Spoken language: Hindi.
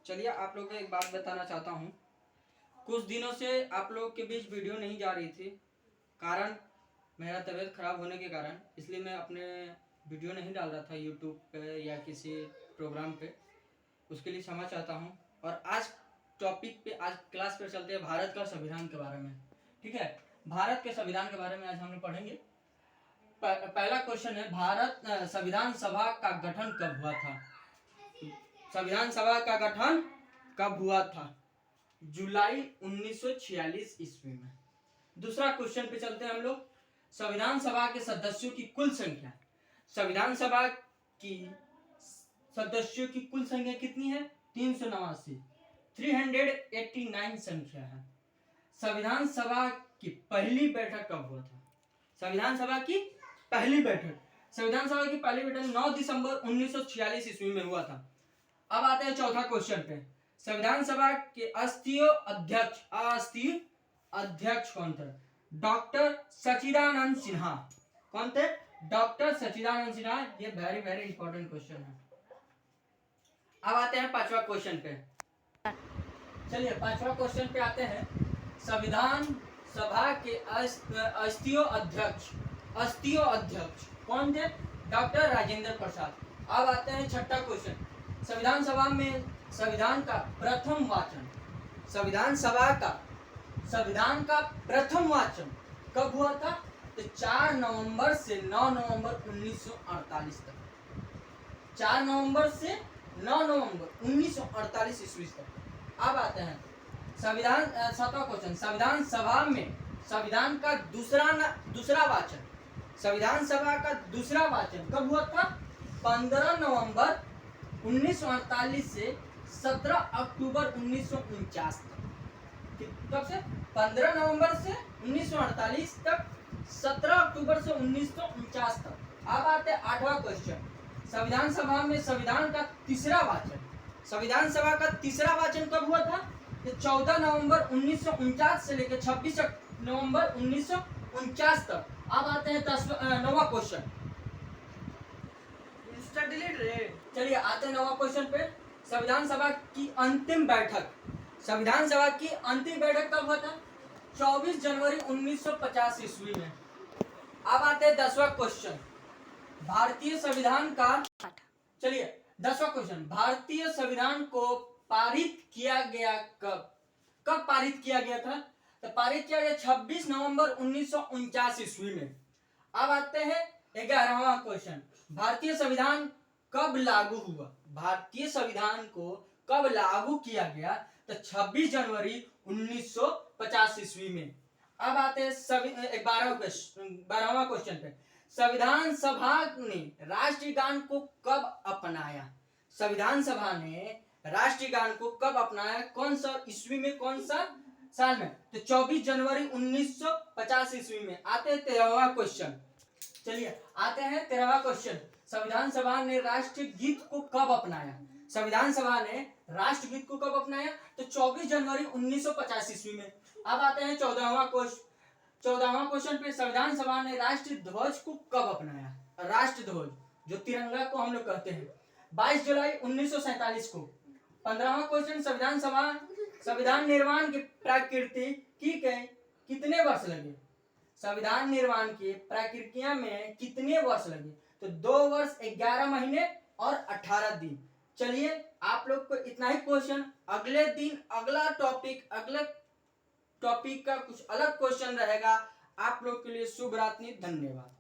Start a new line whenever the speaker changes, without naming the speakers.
चलिए आप लोग को एक बात बताना चाहता हूँ। कुछ दिनों से आप लोग के बीच वीडियो नहीं जा रही थी, कारण मेरा तबीयत खराब होने के कारण, इसलिए मैं अपने वीडियो नहीं डाल रहा था यूट्यूब पे या किसी प्रोग्राम पे। उसके लिए क्षमा चाहता हूँ। और आज टॉपिक पे, आज क्लास पे चलते हैं भारत का संविधान के बारे में। ठीक है, भारत के संविधान के बारे में आज हम लोग पढ़ेंगे। पहला क्वेश्चन है, भारत संविधान सभा का गठन कब हुआ था? संविधान सभा का गठन कब हुआ था? जुलाई 1946 ईस्वी में। दूसरा क्वेश्चन पे चलते हैं हम लोग। संविधान सभा के सदस्यों की कुल संख्या, संविधान सभा की सदस्यों की कुल संख्या कितनी है? 389, 389 संख्या है। संविधान सभा की पहली बैठक कब हुआ था? संविधान सभा की पहली बैठक, संविधान सभा की पहली बैठक 9 दिसंबर 1946 ईस्वी में हुआ था। अब आते हैं चौथा क्वेश्चन पे। संविधान सभा के अस्थायी अध्यक्ष कौन थे? डॉक्टर सच्चिदानंद सिन्हा। कौन थे? डॉक्टर सच्चिदानंद सिन्हा। ये वेरी वेरी इंपॉर्टेंट क्वेश्चन है। अब आते हैं पांचवा क्वेश्चन पे। चलिए पांचवा क्वेश्चन पे आते हैं। संविधान सभा के अस्थायी अध्यक्ष कौन थे? डॉक्टर राजेंद्र प्रसाद। अब आते हैं छठा क्वेश्चन। संविधान सभा में संविधान का प्रथम वाचन, संविधान का प्रथम वाचन कब हुआ था? तो 4 नवंबर से 9 नवंबर 1948 तक। 4 नवंबर से 9 नवंबर 1948 ईस्वी तक। अब आते हैं संविधान, सातवां क्वेश्चन। संविधान सभा में संविधान का दूसरा वाचन, संविधान सभा का दूसरा वाचन कब हुआ था? 15 नवंबर 1948 से 17 अक्टूबर 1949 तक। कब से? 15 नवंबर से 1948 तक, 17 अक्टूबर से 1949 तक। अब आते हैं आठवां क्वेश्चन। संविधान सभा में संविधान का तीसरा वाचन, संविधान सभा का तीसरा वाचन कब हुआ था? 14 नवंबर 1949 से लेकर 26 नवंबर 1949 तक। अब आते हैं नौवां क्वेश्चन। चलिए आते हैं नौवां क्वेश्चन पे। संविधान सभा की अंतिम बैठक, संविधान सभा की अंतिम बैठक कब हुआ था? 24 जनवरी 1950 ईस्वी में। अब आते हैं 10वां क्वेश्चन। भारतीय संविधान का, चलिए 10वां क्वेश्चन, भारतीय संविधान को पारित किया गया कब? कब पारित किया गया था? तो पारित किया गया 26 नवंबर 1949 ईस्वी में। अब आते हैं 11वां क्वेश्चन। भारतीय संविधान कब लागू हुआ? भारतीय संविधान को कब लागू किया गया? तो 26 जनवरी 1950 ईस्वी में। अब आते हैं 12वां क्वेश्चन पे। संविधान सभा ने राष्ट्रीय गान को कब अपनाया? संविधान सभा ने राष्ट्रीय गान को कब अपनाया? कौन सा ईस्वी में, कौन सा साल में? तो 24 जनवरी 1950 ईस्वी में। आते हैं 13वां क्वेश्चन। चलिए आते हैं 13वां क्वेश्चन। संविधान सभा ने राष्ट्रीय गीत को कब अपनाया? संविधान सभा ने राष्ट्रगीत को कब अपनाया? तो 24 जनवरी 1950 ईस्वी में। अब आते हैं 14वां क्वेश्चन पे। संविधान सभा ने राष्ट्रीय ध्वज को कब अपनाया? राष्ट्र ध्वज, जो तिरंगा को हम लोग कहते हैं, 22 जुलाई 1947 को। 15वां क्वेश्चन। संविधान निर्माण की प्रक्रिया कितने वर्ष लगे? संविधान निर्माण की प्रक्रिया में कितने वर्ष लगे? तो 2 वर्ष 11 महीने और 18 दिन। चलिए आप लोग को इतना ही क्वेश्चन। अगले दिन अगला टॉपिक का कुछ अलग क्वेश्चन रहेगा। आप लोग के लिए शुभ रात्रि, धन्यवाद।